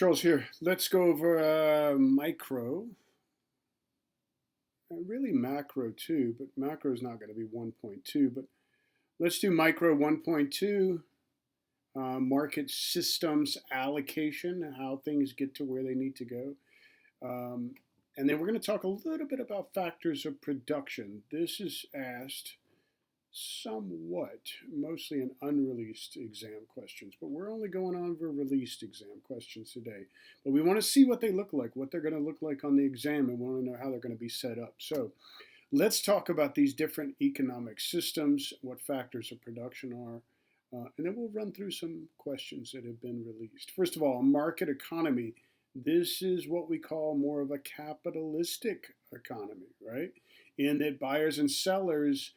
Charles here. Let's go over micro, and really macro too, but macro is not going to be 1.2. But let's do micro 1.2, market systems allocation, how things get to where they need to go. Um, and then we're going to talk a little bit about factors of production. This is asked somewhat, mostly in unreleased exam questions, but we're only going on for released exam questions today. But we want to see what they look like, what they're going to look like on the exam, and we want to know how they're going to be set up. So let's talk about these different economic systems, what factors of production are, and then we'll run through some questions that have been released. First of all, a market economy. This is what we call more of a capitalistic economy, right? In that buyers and sellers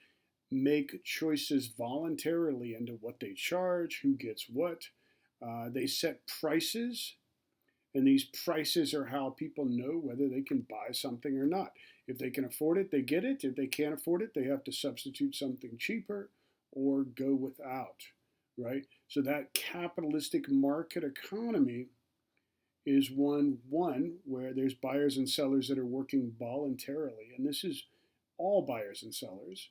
make choices voluntarily into what they charge, who gets what. They set prices, and these prices are how people know whether they can buy something or not. If they can afford it, they get it. If they can't afford it, they have to substitute something cheaper or go without, right? So that capitalistic market economy is one where there's buyers and sellers that are working voluntarily, and this is all buyers and sellers.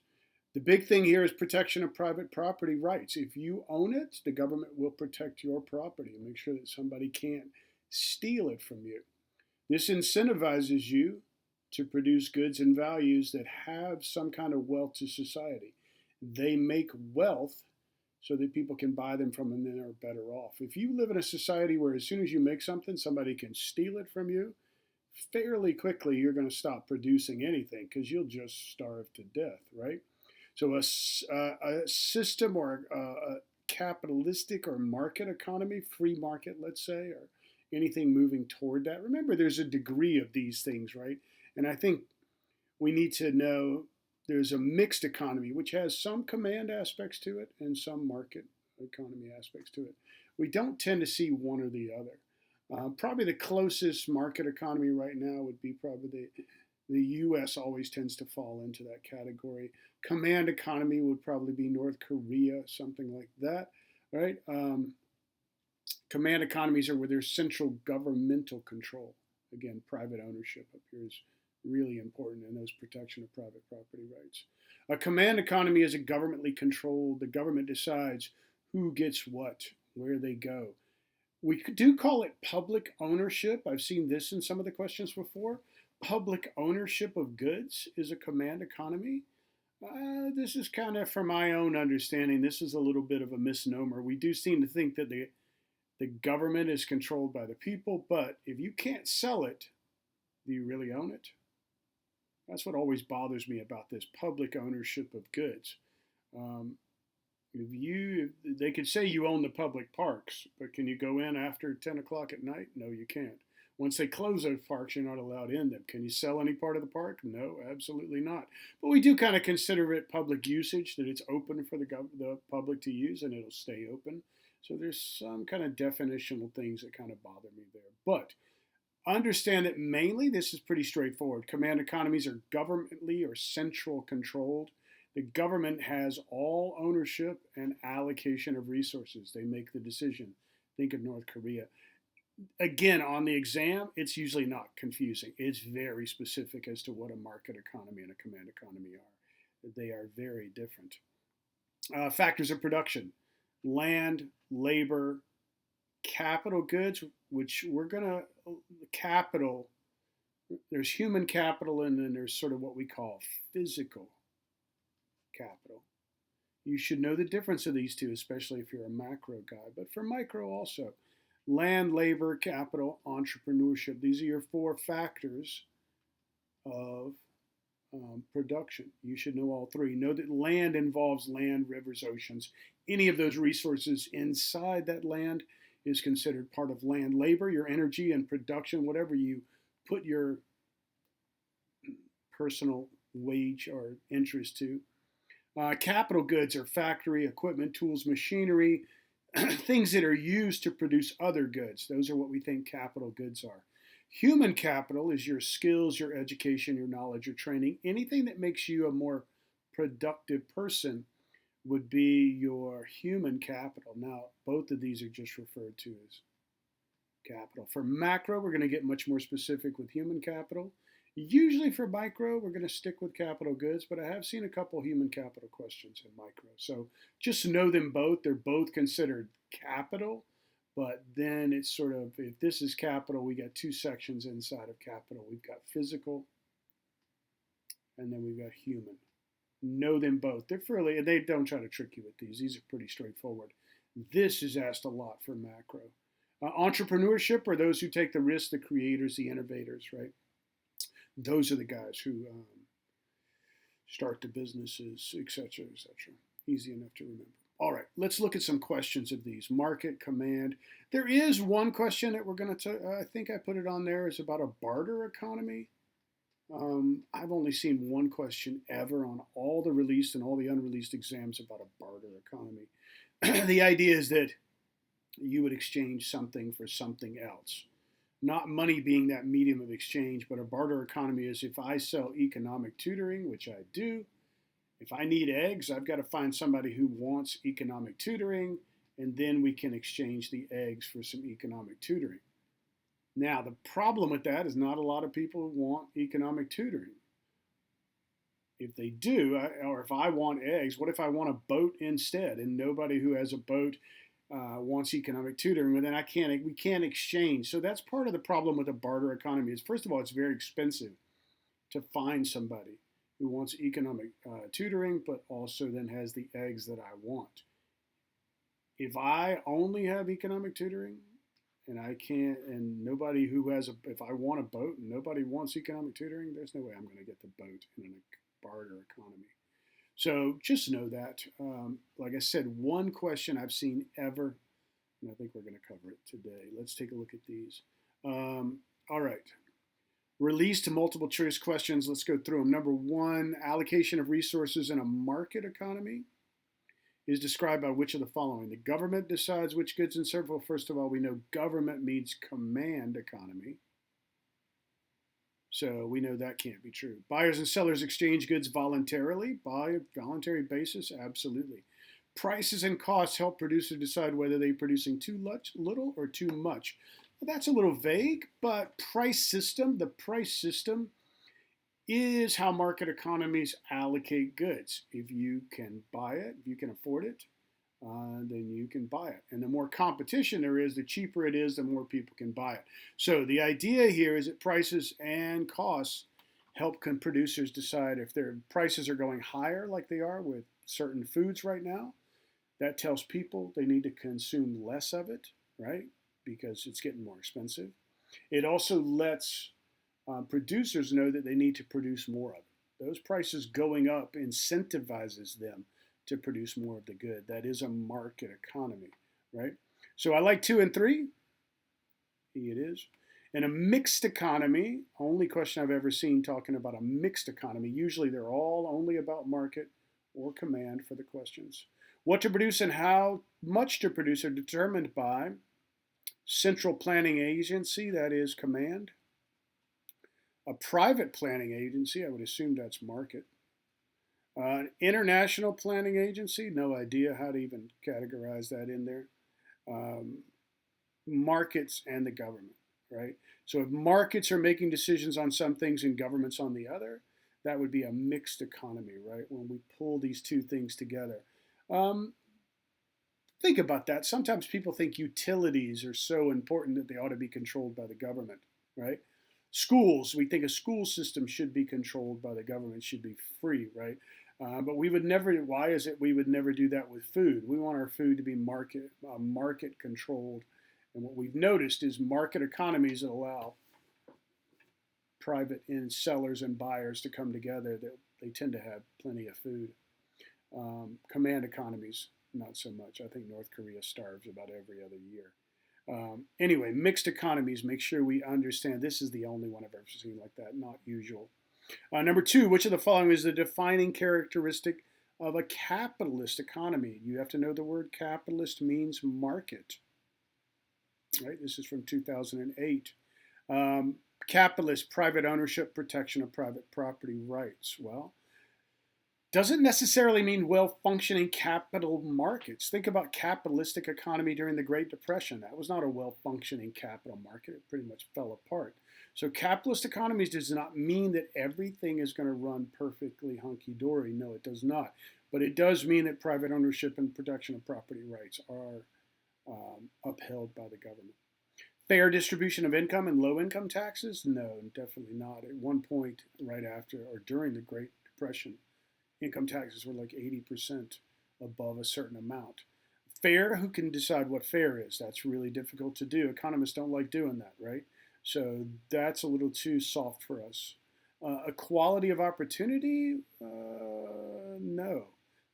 The big thing here is protection of private property rights. If you own it, the government will protect your property and make sure that somebody can't steal it from you. This incentivizes you to produce goods and values that have some kind of wealth to society. They make wealth so that people can buy them from them and are better off. If you live in a society where as soon as you make something, somebody can steal it from you, fairly quickly you're going to stop producing anything because you'll just starve to death, right? So a system or a capitalistic or market economy, free market, let's say, or anything moving toward that. Remember, there's a degree of these things, right? And I think we need to know there's a mixed economy, which has some command aspects to it and some market economy aspects to it. We don't tend to see one or the other. Probably the closest market economy right now would be probably the U.S. always tends to fall into that category. Command economy would probably be North Korea, something like that, right? Command economies are where there's central governmental control. Again, private ownership up here is really important, and those protection of private property rights. A command economy is a governmentally controlled. The government decides who gets what, where they go. We do call it public ownership. I've seen this in some of the questions before. Public ownership of goods is a command economy. This is kind of, from my own understanding, this is a little bit of a misnomer. We do seem to think that the government is controlled by the people, but if you can't sell it, do you really own it? That's what always bothers me about this public ownership of goods. Um, they could say you own the public parks, but can you go in after 10 o'clock at night? No, you can't. Once they close those parks, you're not allowed in them. Can you sell any part of the park? No, absolutely not. But we do kind of consider it public usage, that it's open for the public to use and it'll stay open. So there's some kind of definitional things that kind of bother me there. But understand that mainly this is pretty straightforward. Command economies are governmentally or central controlled. The government has all ownership and allocation of resources. They make the decision. Think of North Korea. Again, on the exam, it's usually not confusing. It's very specific as to what a market economy and a command economy are. They are very different. Factors of production: land, labor, capital goods, which we're going to, capital, there's human capital and then there's sort of what we call physical capital. You should know the difference of these two, especially if you're a macro guy, but for micro also. Land, labor, capital, entrepreneurship. These are your four factors of production. You should know all three. Know that land involves land, rivers, oceans. Any of those resources inside that land is considered part of land. Labor, your energy and production, whatever you put your personal wage or interest to. Capital goods are factory, equipment, tools, machinery, things that are used to produce other goods. Those are what we think capital goods are. Human capital is your skills, your education, your knowledge, your training. Anything that makes you a more productive person would be your human capital. Now, both of these are just referred to as capital. For macro, we're going to get much more specific with human capital. Usually for micro, we're going to stick with capital goods, but I have seen a couple human capital questions in micro. So just know them both. They're both considered capital, but then it's sort of, if this is capital, we got two sections inside of capital. We've got physical, and then we've got human. Know them both. They don't try to trick you with these. These are pretty straightforward. This is asked a lot for macro. Entrepreneurship are those who take the risk, the creators, the innovators, right? Those are the guys who start the businesses, et cetera, et cetera. Easy enough to remember. All right, let's look at some questions of these. Market, command. There is one question that we're going to, I think I put it on there, is about a barter economy. I've only seen one question ever on all the released and all the unreleased exams about a barter economy. The idea is that you would exchange something for something else. Not money being that medium of exchange, but a barter economy is if I sell economic tutoring, which I do, if I need eggs, I've got to find somebody who wants economic tutoring, and then we can exchange the eggs for some economic tutoring. Now, the problem with that is not a lot of people want economic tutoring. If they do, or if I want eggs, what if I want a boat instead? And nobody who has a boat wants economic tutoring, well, then we can't exchange. So that's part of the problem with a barter economy. Is first of all, it's very expensive to find somebody who wants economic tutoring, but also then has the eggs that I want. If I only have economic tutoring, and I can't, and nobody who has if I want a boat and nobody wants economic tutoring, there's no way I'm going to get the boat in a barter economy. So just know that. Like I said, one question I've seen ever, and I think we're going to cover it today. Let's take a look at these. All right. Released multiple choice questions. Let's go through them. Number one, allocation of resources in a market economy is described by which of the following? The government decides which goods and services. Well, first of all, we know government means command economy. So we know that can't be true. Buyers and sellers exchange goods voluntarily, by a voluntary basis, absolutely. Prices and costs help producers decide whether they're producing too little or too much. Well, that's a little vague, but the price system is how market economies allocate goods. If you can buy it, if you can afford it, then you can buy it. And the more competition there is, the cheaper it is, the more people can buy it. So the idea here is that prices and costs help producers decide if their prices are going higher like they are with certain foods right now. That tells people they need to consume less of it, right? Because it's getting more expensive. It also lets producers know that they need to produce more of it. Those prices going up incentivizes them to produce more of the good. That is a market economy, right? So I like 2 and 3. It is. In a mixed economy, only question I've ever seen talking about a mixed economy. Usually they're all only about market or command for the questions. What to produce and how much to produce are determined by central planning agency, that is command. A private planning agency, I would assume that's market. An international planning agency, no idea how to even categorize that in there. Markets and the government, right? So if markets are making decisions on some things and governments on the other, that would be a mixed economy, right? When we pull these two things together. Think about that. Sometimes people think utilities are so important that they ought to be controlled by the government, right? Schools, we think a school system should be controlled by the government, should be free, right? But we would never, why is it we would never do that with food? We want our food to be market controlled. And what we've noticed is market economies that allow private sellers and buyers to come together, that they tend to have plenty of food. Command economies, not so much. I think North Korea starves about every other year. Anyway, mixed economies, make sure we understand. This is the only one I've ever seen like that, not usual. Number 2, which of the following is the defining characteristic of a capitalist economy? You have to know the word capitalist means market. Right? This is from 2008. Capitalist, private ownership, protection of private property rights. Well, Doesn't necessarily mean well-functioning capital markets. Think about capitalistic economy during the Great Depression. That was not a well-functioning capital market. It pretty much fell apart. So capitalist economies does not mean that everything is going to run perfectly hunky-dory. No, it does not. But it does mean that private ownership and protection of property rights are upheld by the government. Fair distribution of income and low income taxes? No, definitely not. At one point, right after or during the Great Depression, income taxes were like 80% above a certain amount. Fair, who can decide what fair is? That's really difficult to do. Economists don't like doing that, right? So that's a little too soft for us. Equality of opportunity? No.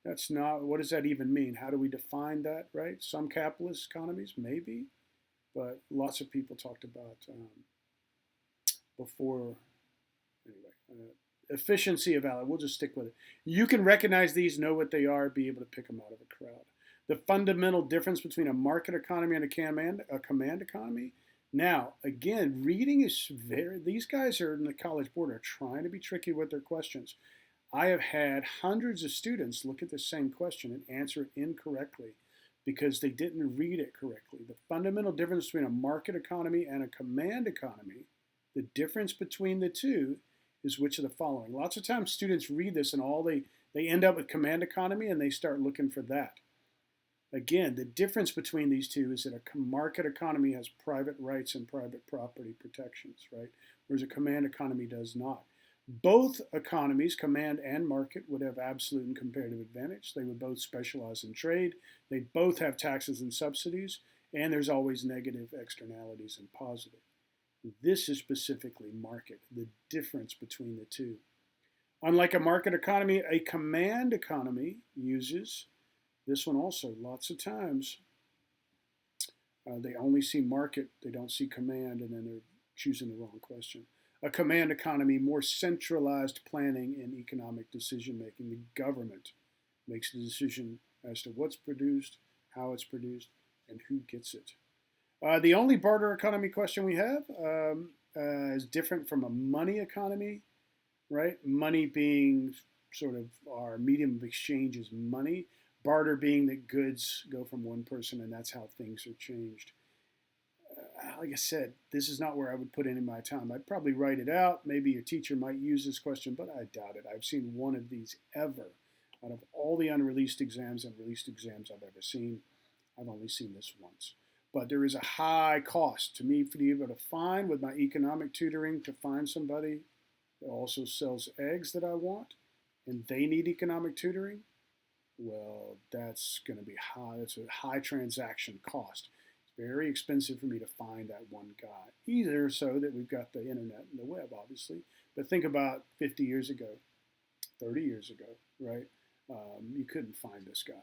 That's not, what does that even mean? How do we define that, right? Some capitalist economies, maybe, but lots of people talked about before, anyway, efficiency of value. We'll just stick with it. You can recognize these, know what they are, be able to pick them out of a crowd. The fundamental difference between a market economy and a command economy. Now, again, reading is these guys are in the College Board are trying to be tricky with their questions. I have had hundreds of students look at the same question and answer it incorrectly because they didn't read it correctly. The fundamental difference between a market economy and a command economy, the difference between the two is which of the following. Lots of times students read this and they end up with command economy and they start looking for that. Again, the difference between these two is that a market economy has private rights and private property protections, right? Whereas a command economy does not. Both economies, command and market, would have absolute and comparative advantage. They would both specialize in trade. They both have taxes and subsidies, and there's always negative externalities and positive. This is specifically market, the difference between the two. Unlike a market economy, a command economy uses this one also lots of times. They only see market, they don't see command, and then they're choosing the wrong question. A command economy, more centralized planning and economic decision making. The government makes the decision as to what's produced, how it's produced, and who gets it. The only barter economy question we have is different from a money economy, right? Money being sort of our medium of exchange is money. Barter being that goods go from one person and that's how things are changed. Like I said, this is not where I would put any of my time. I'd probably write it out. Maybe your teacher might use this question, but I doubt it. I've seen one of these ever. Out of all the unreleased exams and released exams I've ever seen, I've only seen this once. But there is a high cost to me to be able to find with my economic tutoring to find somebody that also sells eggs that I want and they need economic tutoring. Well, that's going to be high. That's a high transaction cost. Very expensive for me to find that one guy. Either so that we've got the internet and the web, obviously, but think about 50 years ago, 30 years ago, right? You couldn't find this guy.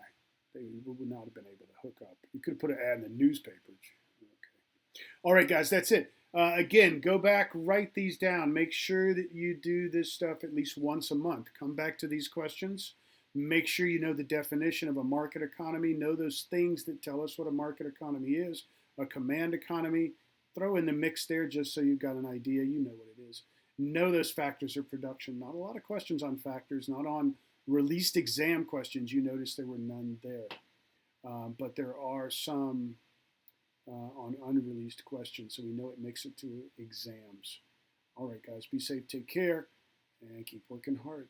They would not have been able to hook up. You could have put an ad in the newspaper. Okay. All right, guys, that's it. Again, go back, write these down. Make sure that you do this stuff at least once a month. Come back to these questions. Make sure you know the definition of a market economy. Know those things that tell us what a market economy is. A command economy, throw in the mix there just so you've got an idea. You know what it is. Know those factors of production. Not a lot of questions on factors, not on released exam questions. You notice there were none there. But there are some on unreleased questions, so we know it makes it to exams. All right, guys, be safe, take care, and keep working hard.